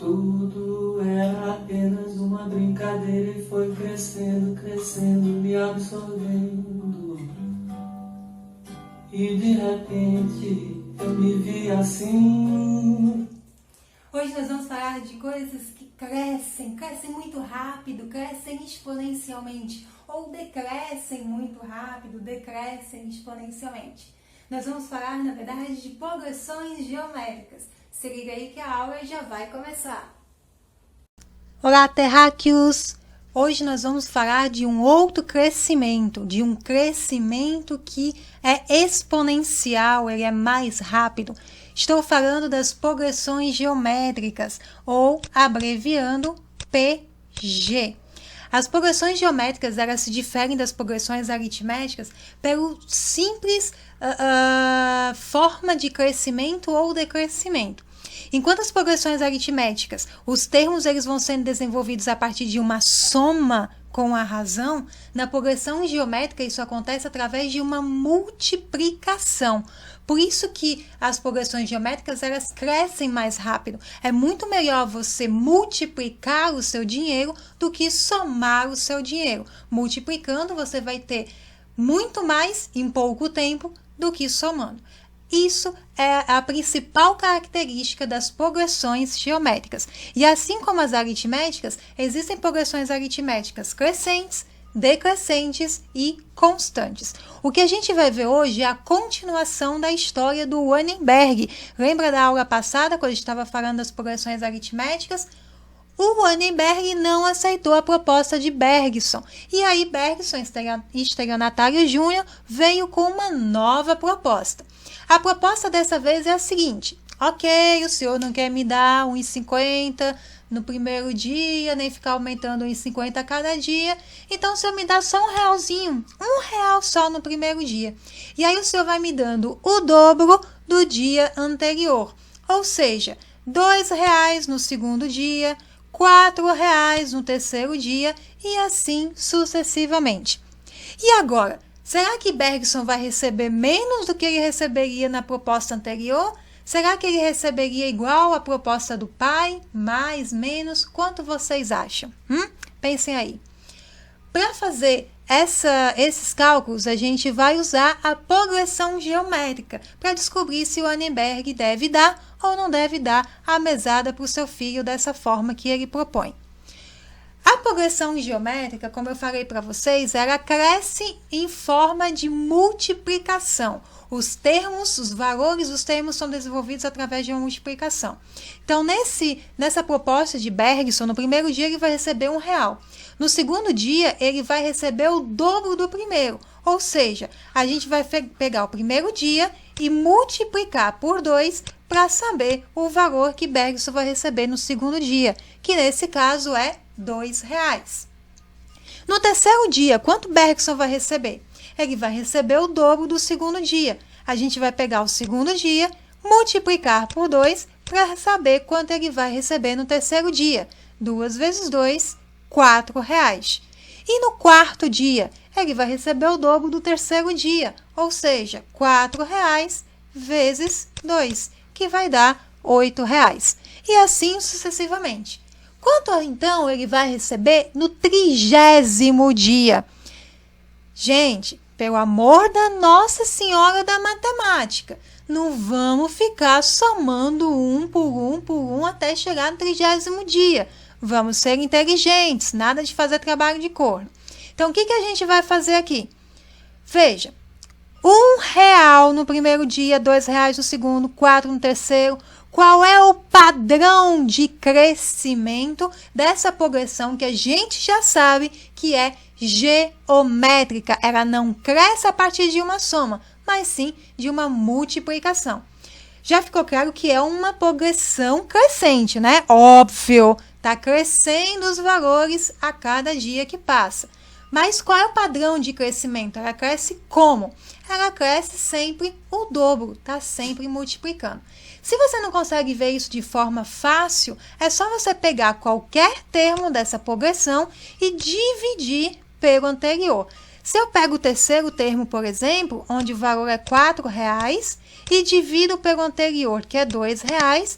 Tudo era apenas uma brincadeira e foi crescendo, crescendo, me absorvendo. E de repente eu me vi assim. Hoje nós vamos falar de coisas que crescem muito rápido, crescem exponencialmente, ou decrescem muito rápido, decrescem exponencialmente. Nós vamos falar, na verdade, de progressões geométricas. Se liga aí que a aula já vai começar. Olá, terráqueos! Hoje nós vamos falar de um outro crescimento, de um crescimento que é exponencial, ele é mais rápido. Estou falando das progressões geométricas, ou abreviando PG. As progressões geométricas elas se diferem das progressões aritméticas pelo simples forma de crescimento ou decrescimento. Enquanto as progressões aritméticas, os termos eles vão sendo desenvolvidos a partir de uma soma com a razão, na progressão geométrica isso acontece através de uma multiplicação. Por isso que as progressões geométricas elas crescem mais rápido. É muito melhor você multiplicar o seu dinheiro do que somar o seu dinheiro. Multiplicando você vai ter muito mais em pouco tempo do que somando. Isso é a principal característica das progressões geométricas. E assim como as aritméticas, existem progressões aritméticas crescentes, decrescentes e constantes. O que a gente vai ver hoje é a continuação da história do Wannenberg. Lembra da aula passada, quando a gente estava falando das progressões aritméticas? O Wannenberg não aceitou a proposta de Bergson. E aí Bergson, estelionatário Júnior, veio com uma nova proposta. A proposta dessa vez é a seguinte: ok, o senhor não quer me dar 1,50 no primeiro dia, nem ficar aumentando 1,50 a cada dia, então o senhor me dá só R$1, R$1 só no primeiro dia. E aí o senhor vai me dando o dobro do dia anterior, ou seja, R$2 no segundo dia, R$4 no terceiro dia e assim sucessivamente. E agora, será que Bergson vai receber menos do que ele receberia na proposta anterior? Será que ele receberia igual à proposta do pai? Mais, menos? Quanto vocês acham? Pensem aí. Para fazer esses cálculos, a gente vai usar a progressão geométrica para descobrir se o Wannenberg deve dar ou não deve dar a mesada para o seu filho dessa forma que ele propõe. A progressão geométrica, como eu falei para vocês, ela cresce em forma de multiplicação. Os termos, os valores dos termos são desenvolvidos através de uma multiplicação. Então, nessa proposta de Bergson, no primeiro dia ele vai receber R$1. No segundo dia, ele vai receber o dobro do primeiro. Ou seja, a gente vai pegar o primeiro dia e multiplicar por 2 para saber o valor que Bergson vai receber no segundo dia, que nesse caso é R$2. No terceiro dia, quanto Bergson vai receber? Ele vai receber o dobro do segundo dia. A gente vai pegar o segundo dia, multiplicar por 2 para saber quanto ele vai receber no terceiro dia. 2 vezes 2, R$4. E no quarto dia, ele vai receber o dobro do terceiro dia, ou seja, R$4 vezes 2, que vai dar R$8. E assim sucessivamente. Quanto então ele vai receber no 30º dia? Gente, pelo amor da Nossa Senhora da Matemática, não vamos ficar somando um por um até chegar no 30º dia. Vamos ser inteligentes, nada de fazer trabalho de corno. Então, o que a gente vai fazer aqui? Veja, R$1 no primeiro dia, R$2 no segundo, 4 no terceiro. Qual é o padrão de crescimento dessa progressão que a gente já sabe que é geométrica? Ela não cresce a partir de uma soma, mas sim de uma multiplicação. Já ficou claro que é uma progressão crescente, né? Óbvio, está crescendo os valores a cada dia que passa. Mas qual é o padrão de crescimento? Ela cresce como? Ela cresce sempre o dobro, está sempre multiplicando. Se você não consegue ver isso de forma fácil, é só você pegar qualquer termo dessa progressão e dividir pelo anterior. Se eu pego o terceiro termo, por exemplo, onde o valor é R$4, e divido pelo anterior, que é R$2,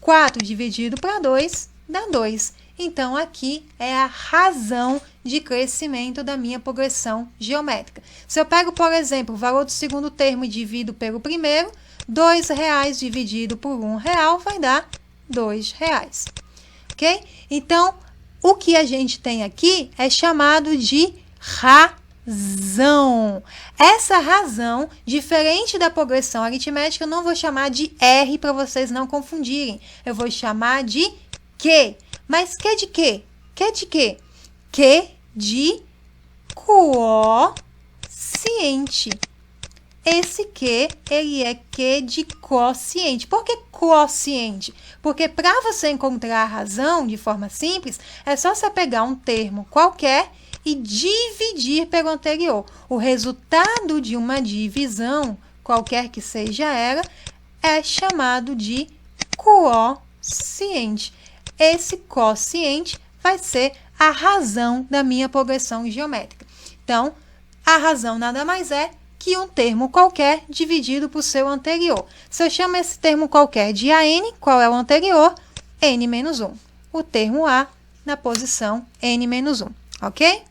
4 dividido para 2 dá 2. Então, aqui é a razão de crescimento da minha progressão geométrica. Se eu pego, por exemplo, o valor do segundo termo e divido pelo primeiro, R$ dividido por R$ vai dar R$ ok? Então, o que a gente tem aqui é chamado de razão. Essa razão, diferente da progressão aritmética, eu não vou chamar de R para vocês não confundirem. Eu vou chamar de Q. Mas Q de quê? Q de quê? Q de quociente. Esse Q, ele é Q de quociente. Por que quociente? Porque para você encontrar a razão de forma simples, é só você pegar um termo qualquer e dividir pelo anterior. O resultado de uma divisão, qualquer que seja ela, é chamado de quociente. Esse quociente vai ser a razão da minha progressão geométrica. Então, a razão nada mais é que um termo qualquer dividido por seu anterior. Se eu chamo esse termo qualquer de AN, qual é o anterior? N-1. O termo A na posição N-1, ok?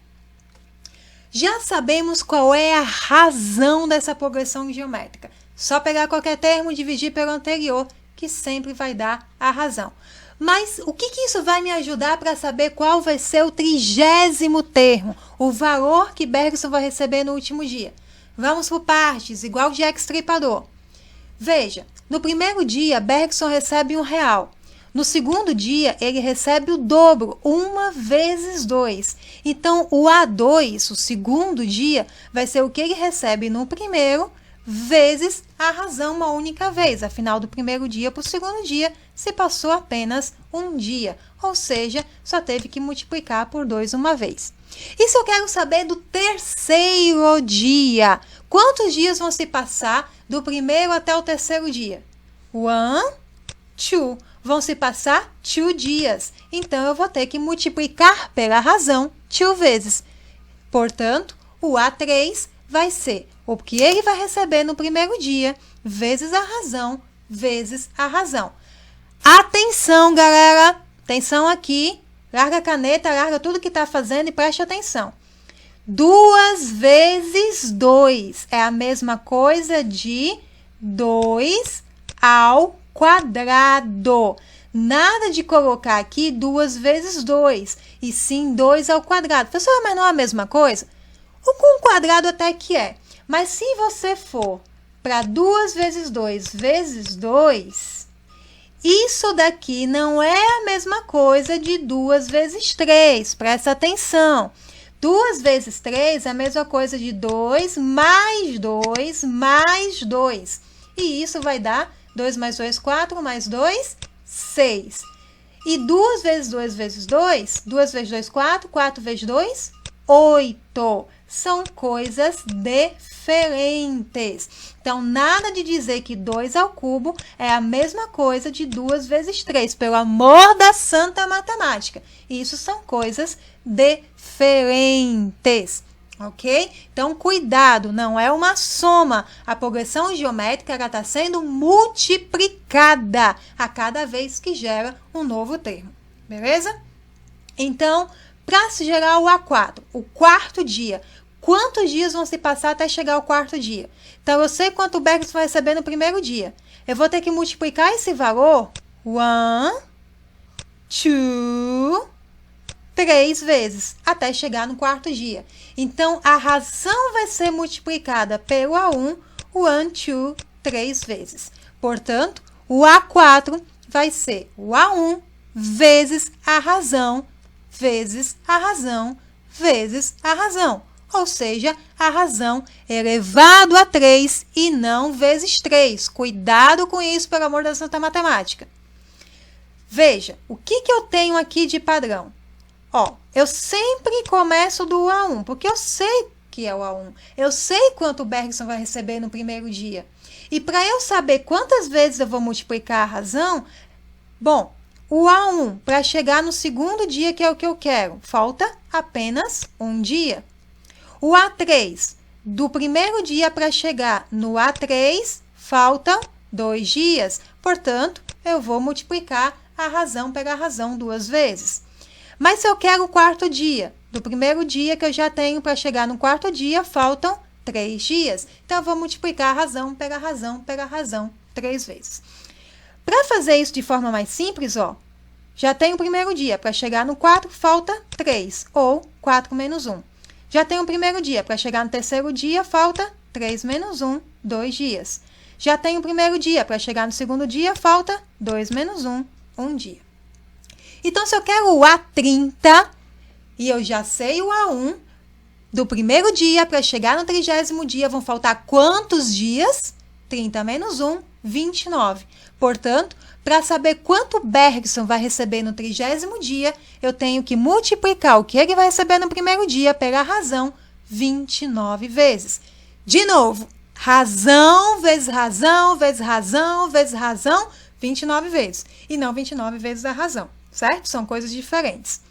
Já sabemos qual é a razão dessa progressão geométrica. Só pegar qualquer termo e dividir pelo anterior, que sempre vai dar a razão. Mas o que isso vai me ajudar para saber qual vai ser o 30º termo, o valor que Bergson vai receber no último dia? Vamos por partes, igual Jack Stripador. Veja, no primeiro dia, Bergson recebe R$1. No segundo dia, ele recebe o dobro, 1 vezes 2. Então, o A2, o segundo dia, vai ser o que ele recebe no primeiro, vezes a razão uma única vez. Afinal, do primeiro dia para o segundo dia, se passou apenas um dia. Ou seja, só teve que multiplicar por 2 uma vez. E se eu quero saber do terceiro dia? Quantos dias vão se passar do primeiro até o terceiro dia? 1, 2. Vão se passar 2 dias. Então, eu vou ter que multiplicar pela razão 2 vezes. Portanto, o A3 vai ser o que ele vai receber no primeiro dia, vezes a razão, vezes a razão. Atenção, galera! Atenção aqui. Larga a caneta, larga tudo que está fazendo e preste atenção. 2 vezes 2 é a mesma coisa de 2 ao quadrado. Nada de colocar aqui 2 vezes 2, e sim 2 ao quadrado. Professora, mas não é a mesma coisa? O com quadrado até que é. Mas se você for para 2 vezes 2 vezes 2, isso daqui não é a mesma coisa de 2 vezes 3. Presta atenção. 2 vezes 3 é a mesma coisa de 2 mais 2 mais 2. E isso vai dar 2 mais 2, 4, mais 2, 6. E 2 vezes 2 vezes 2, 2 vezes 2, 4, 4 vezes 2, 8. São coisas diferentes. Então, nada de dizer que 2 ao cubo é a mesma coisa de 2 vezes 3. Pelo amor da santa matemática. Isso são coisas diferentes. Ok? Então, cuidado, não é uma soma. A progressão geométrica está sendo multiplicada a cada vez que gera um novo termo. Beleza? Então, para se gerar o A4, o quarto dia, quantos dias vão se passar até chegar ao quarto dia? Então, eu sei quanto o Bergson vai receber no primeiro dia. Eu vou ter que multiplicar esse valor 1, 2, 3 vezes, até chegar no quarto dia. Então, a razão vai ser multiplicada pelo A1, 1, 2, 3 vezes. Portanto, o A4 vai ser o A1 vezes a razão, vezes a razão, vezes a razão. Ou seja, a razão elevado a 3 e não vezes 3. Cuidado com isso, pelo amor da santa matemática. Veja, o que eu tenho aqui de padrão? Ó, eu sempre começo do A1, porque eu sei que é o A1. Eu sei quanto o Bergson vai receber no primeiro dia. E para eu saber quantas vezes eu vou multiplicar a razão, bom, o A1 para chegar no segundo dia, que é o que eu quero, falta apenas um dia. O A3, do primeiro dia para chegar no A3, faltam 2 dias. Portanto, eu vou multiplicar a razão pela razão 2 vezes. Mas se eu quero o quarto dia, do primeiro dia que eu já tenho para chegar no quarto dia, faltam 3 dias. Então, eu vou multiplicar a razão pela razão 3 vezes. Para fazer isso de forma mais simples, ó, já tenho o primeiro dia, para chegar no 4, falta 3, ou 4 menos 1. Já tenho o primeiro dia, para chegar no terceiro dia, falta 3 menos 1, 2 dias. Já tenho o primeiro dia, para chegar no segundo dia, falta 2 menos 1, 1 dia. Então, se eu quero o A30, e eu já sei o A1, do primeiro dia para chegar no 30º dia, vão faltar quantos dias? 30 menos 1, 29. Portanto, para saber quanto Bergson vai receber no 30º dia, eu tenho que multiplicar o que ele vai receber no primeiro dia pela razão 29 vezes. De novo, razão vezes razão vezes razão vezes razão, 29 vezes. E não 29 vezes a razão, certo? São coisas diferentes.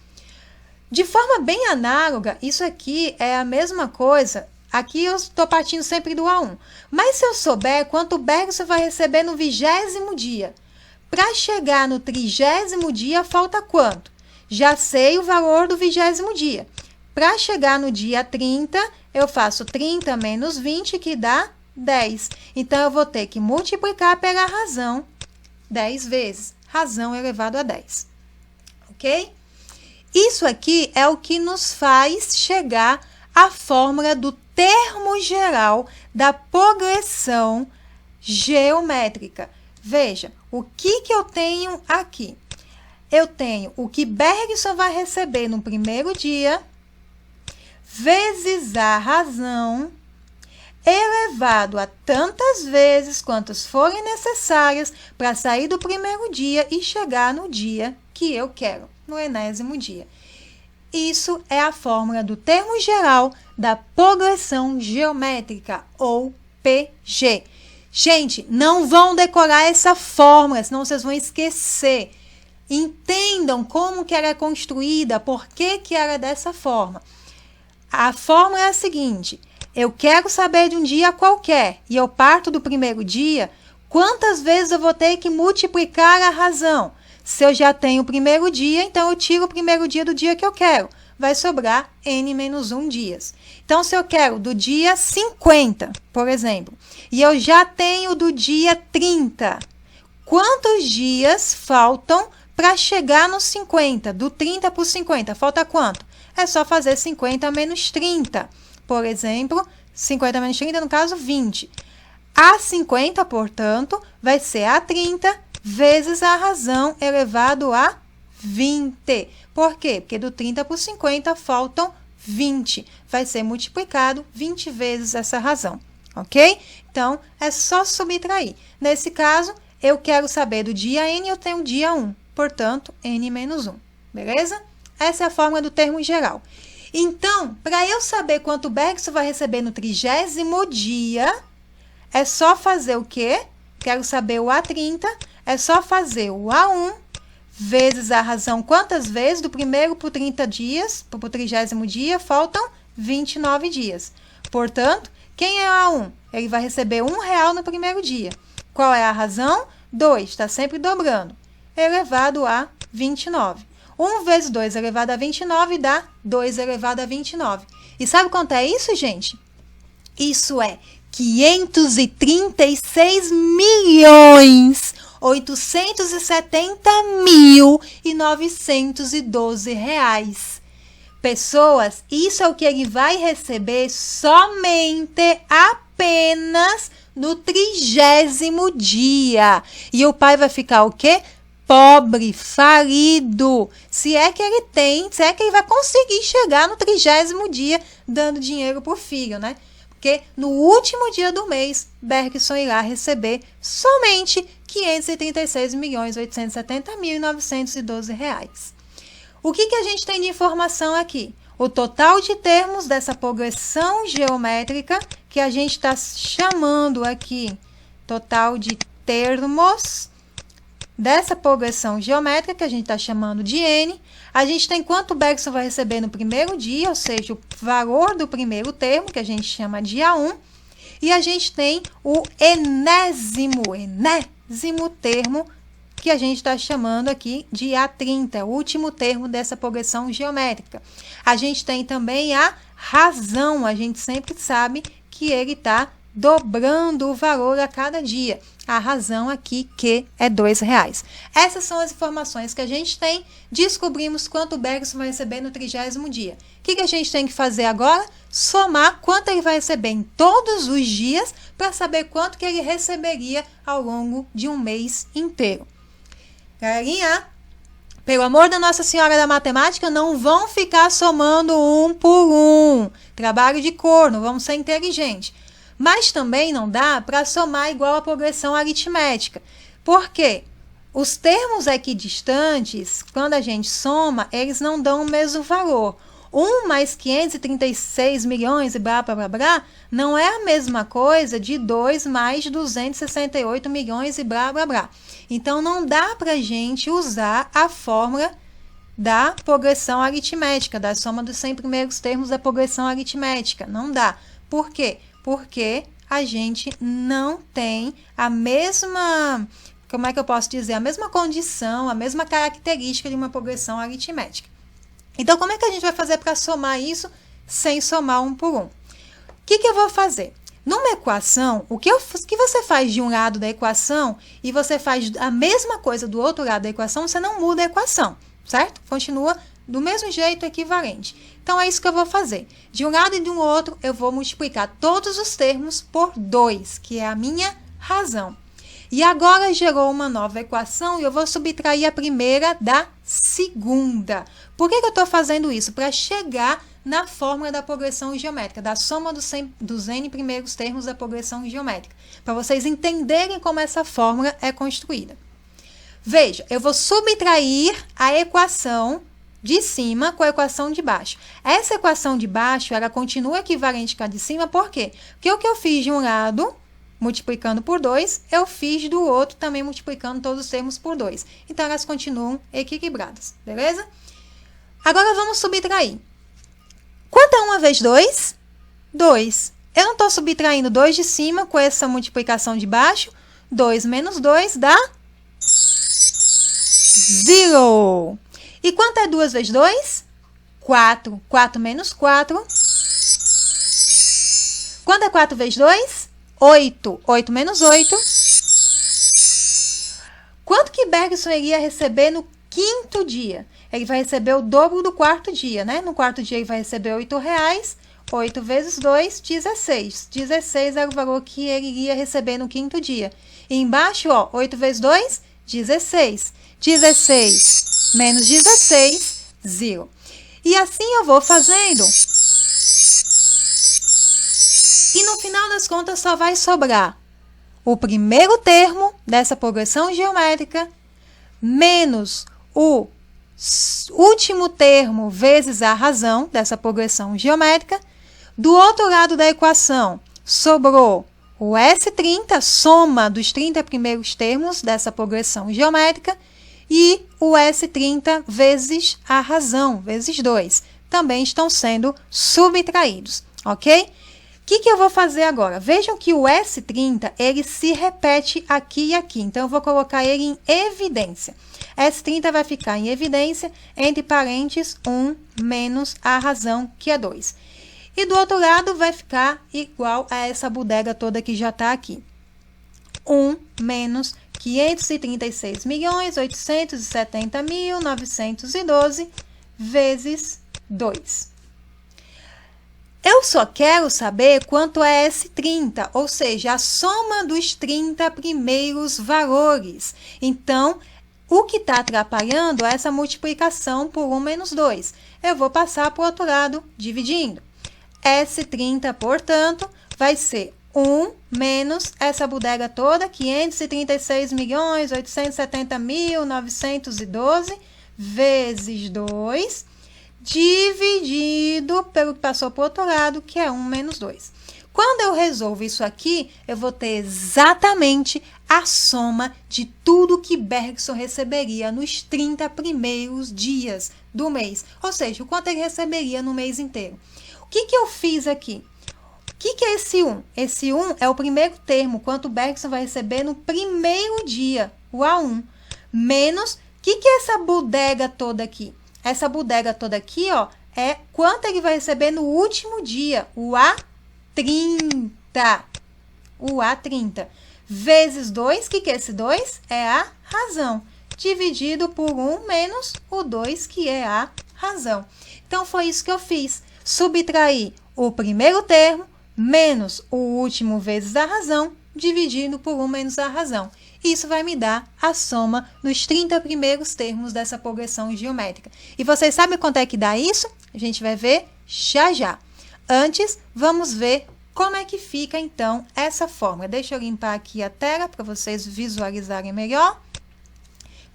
De forma bem análoga, isso aqui é a mesma coisa. Aqui eu estou partindo sempre do A1. Mas se eu souber quanto Bergson vai receber no 20º dia, para chegar no 30º dia, falta quanto? Já sei o valor do 20º dia. Para chegar no dia 30, eu faço 30 menos 20, que dá 10. Então, eu vou ter que multiplicar pela razão 10 vezes. Razão elevado a 10. Ok? Isso aqui é o que nos faz chegar à fórmula do termo geral da progressão geométrica. Veja, o que eu tenho aqui? Eu tenho o que Bergson vai receber no primeiro dia, vezes a razão, elevado a tantas vezes quantas forem necessárias para sair do primeiro dia e chegar no dia que eu quero, no 80º dia. Isso é a fórmula do termo geral da progressão geométrica, ou PG. Gente, não vão decorar essa fórmula, senão vocês vão esquecer. Entendam como que ela é construída, por que ela é dessa forma. A fórmula é a seguinte: eu quero saber de um dia qualquer, e eu parto do primeiro dia, quantas vezes eu vou ter que multiplicar a razão? Se eu já tenho o primeiro dia, então eu tiro o primeiro dia do dia que eu quero. Vai sobrar n menos 1 dias. Então, se eu quero do dia 50, por exemplo, e eu já tenho do dia 30, quantos dias faltam para chegar no 50? Do 30 para o 50, falta quanto? É só fazer 50 menos 30. Por exemplo, 50 menos 30, no caso, 20. A 50, portanto, vai ser a 30 vezes a razão elevado a 20. Por quê? Porque do 30 para o 50 faltam 20. Vai ser multiplicado 20 vezes essa razão, ok? Então, é só subtrair. Nesse caso, eu quero saber do dia n, eu tenho o dia 1. Portanto, n menos 1. Beleza? Essa é a fórmula do termo geral. Então, para eu saber quanto Bergson vai receber no 30º dia, é só fazer o quê? Quero saber o A30. É só fazer o A1 vezes a razão quantas vezes? Do primeiro para o 30 dias, para o 30º dia, faltam 29 dias. Portanto, quem é o A1? Ele vai receber R$1 no primeiro dia. Qual é a razão? 2, está sempre dobrando. Elevado a 29. 1 vezes 2 elevado a 29 dá 2 elevado a 29. E sabe quanto é isso, gente? Isso é 536.870.912 reais. Pessoas, isso é o que ele vai receber somente apenas no 30º dia. E o pai vai ficar o quê? Pobre, falido. Se é que ele tem, se é que ele vai conseguir chegar no 30º dia dando dinheiro pro filho, né? Porque no último dia do mês, Bergson irá receber somente R$ 536.870.912 reais. O que a gente tem de informação aqui? O total de termos dessa progressão geométrica, que a gente está chamando aqui, total de termos dessa progressão geométrica, que a gente está chamando de n. A gente tem quanto Bergson vai receber no primeiro dia, ou seja, o valor do primeiro termo, que a gente chama de A1. E a gente tem o enésimo 30º termo, que a gente está chamando aqui de A30, o último termo dessa progressão geométrica. A gente tem também a razão, a gente sempre sabe que ele está dobrando o valor a cada dia. A razão aqui que é R$2. Essas são as informações que a gente tem. Descobrimos quanto o Bergson vai receber no 30º dia. O que a gente tem que fazer agora? Somar quanto ele vai receber em todos os dias para saber quanto que ele receberia ao longo de um mês inteiro. Galerinha, pelo amor da Nossa Senhora da Matemática, não vão ficar somando um por um. Trabalho de corno, vamos ser inteligentes. Mas também não dá para somar igual a progressão aritmética. Por quê? Os termos equidistantes, quando a gente soma, eles não dão o mesmo valor. 1 mais 536 milhões e blá, blá, blá, blá, não é a mesma coisa de 2 mais 268 milhões e blá, blá, blá. Então, não dá para a gente usar a fórmula da progressão aritmética, da soma dos 100 primeiros termos da progressão aritmética. Não dá. Por quê? Porque a gente não tem a mesma, como é que eu posso dizer, a mesma condição, a mesma característica de uma progressão aritmética. Então, como é que a gente vai fazer para somar isso sem somar um por um? O que eu vou fazer? Numa equação, o que você faz de um lado da equação e você faz a mesma coisa do outro lado da equação, você não muda a equação, certo? Continua do mesmo jeito, equivalente. Então, é isso que eu vou fazer. De um lado e de um outro, eu vou multiplicar todos os termos por 2, que é a minha razão. E agora gerou uma nova equação e eu vou subtrair a primeira da segunda. Por que eu estou fazendo isso? Para chegar na fórmula da progressão geométrica, da soma dos n primeiros termos da progressão geométrica. Para vocês entenderem como essa fórmula é construída. Veja, eu vou subtrair a equação de cima com a equação de baixo. Essa equação de baixo, ela continua equivalente com a de cima, por quê? Porque o que eu fiz de um lado, multiplicando por 2, eu fiz do outro também multiplicando todos os termos por 2. Então, elas continuam equilibradas, beleza? Agora, vamos subtrair. Quanto é 1 vezes 2? 2. Eu não estou subtraindo 2 de cima com essa multiplicação de baixo. 2 menos 2 dá 0. E quanto é 2 vezes 2? 4. 4 menos 4. Quanto é 4 vezes 2? 8. 8 menos 8. Quanto que Bergson iria receber no 5º dia? Ele vai receber o dobro do 4º dia, né? No 4º dia ele vai receber R$8. 8 vezes 2, 16. 16 era o valor que ele iria receber no 5º dia. E embaixo, ó, 8 vezes 2, 16. 16 menos 16, 0. E assim eu vou fazendo. E no final das contas só vai sobrar o primeiro termo dessa progressão geométrica menos o último termo vezes a razão dessa progressão geométrica. Do outro lado da equação, sobrou o S30, soma dos 30 primeiros termos dessa progressão geométrica, e o S30 vezes a razão, vezes 2, também estão sendo subtraídos, ok? O que eu vou fazer agora? Vejam que o S30, ele se repete aqui e aqui, então eu vou colocar ele em evidência. S30 vai ficar em evidência, entre parênteses, 1 menos a razão, que é 2. E do outro lado vai ficar igual a essa bodega toda que já está aqui. 1 menos 536.870.912 vezes 2. Eu só quero saber quanto é S30, ou seja, a soma dos 30 primeiros valores. Então, o que está atrapalhando é essa multiplicação por 1 menos 2. Eu vou passar para o outro lado, dividindo. S30, portanto, vai ser 1 menos essa bodega toda, 536.870.912 vezes 2, dividido pelo que passou para o outro lado, que é 1 menos 2. Quando eu resolvo isso aqui, eu vou ter exatamente a soma de tudo que Bergson receberia nos 30 primeiros dias do mês. Ou seja, o quanto ele receberia no mês inteiro. O que eu fiz aqui? O que é esse 1? Esse 1 é o primeiro termo, quanto o Bergson vai receber no primeiro dia, o A1. Menos, o que é essa bodega toda aqui? Essa bodega toda aqui, ó, é quanto ele vai receber no último dia, o A30. O A30. Vezes 2, o que é esse 2? É a razão. Dividido por 1 menos o 2, que é a razão. Então, foi isso que eu fiz. Subtrair o primeiro termo menos o último vezes a razão, dividido por 1 menos a razão. Isso vai me dar a soma dos 30 primeiros termos dessa progressão geométrica. E vocês sabem quanto é que dá isso? A gente vai ver já já. Antes, vamos ver como é que fica, então, essa fórmula. Deixa eu limpar aqui a tela para vocês visualizarem melhor.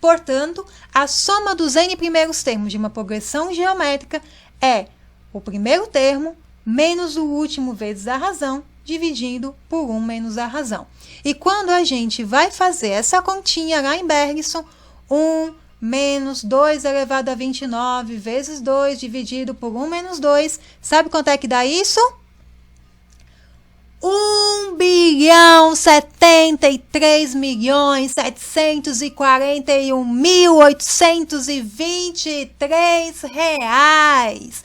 Portanto, a soma dos n primeiros termos de uma progressão geométrica é o primeiro termo menos o último vezes a razão, dividindo por 1 menos a razão. E quando a gente vai fazer essa continha lá em Bergson, 1 menos 2 elevado a 29 vezes 2 dividido por 1 menos 2, sabe quanto é que dá isso? 1.741.823 reais.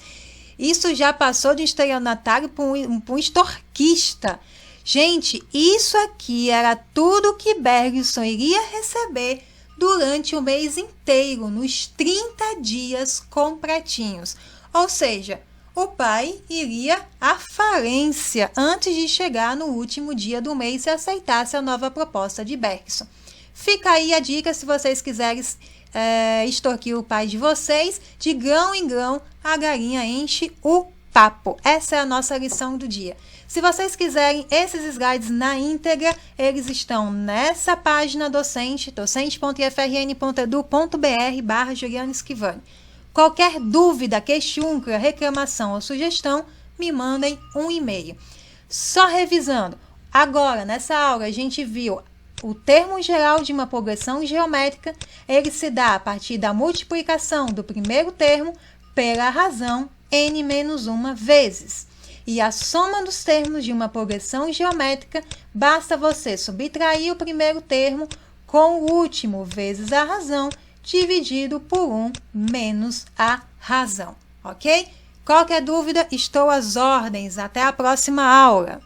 Isso já passou de estelionatário para um extorquista. Gente, isso aqui era tudo que Bergson iria receber durante o mês inteiro, nos 30 dias completinhos. Ou seja, o pai iria à falência antes de chegar no último dia do mês e aceitasse a nova proposta de Bergson. Fica aí a dica, se vocês quiserem extorquir o pai de vocês, de grão em grão a galinha enche o papo. Essa é a nossa lição do dia. Se vocês quiserem esses slides na íntegra, eles estão nessa página docente, docente.ifrn.edu.br/Juliana Schivani. Qualquer dúvida, queixúncula, reclamação ou sugestão, me mandem um e-mail. Só revisando, agora nessa aula a gente viu o termo geral de uma progressão geométrica, ele se dá a partir da multiplicação do primeiro termo pela razão n menos 1 vezes. E a soma dos termos de uma progressão geométrica, basta você subtrair o primeiro termo com o último vezes a razão, dividido por 1 menos a razão, ok? Qualquer dúvida, estou às ordens. Até a próxima aula!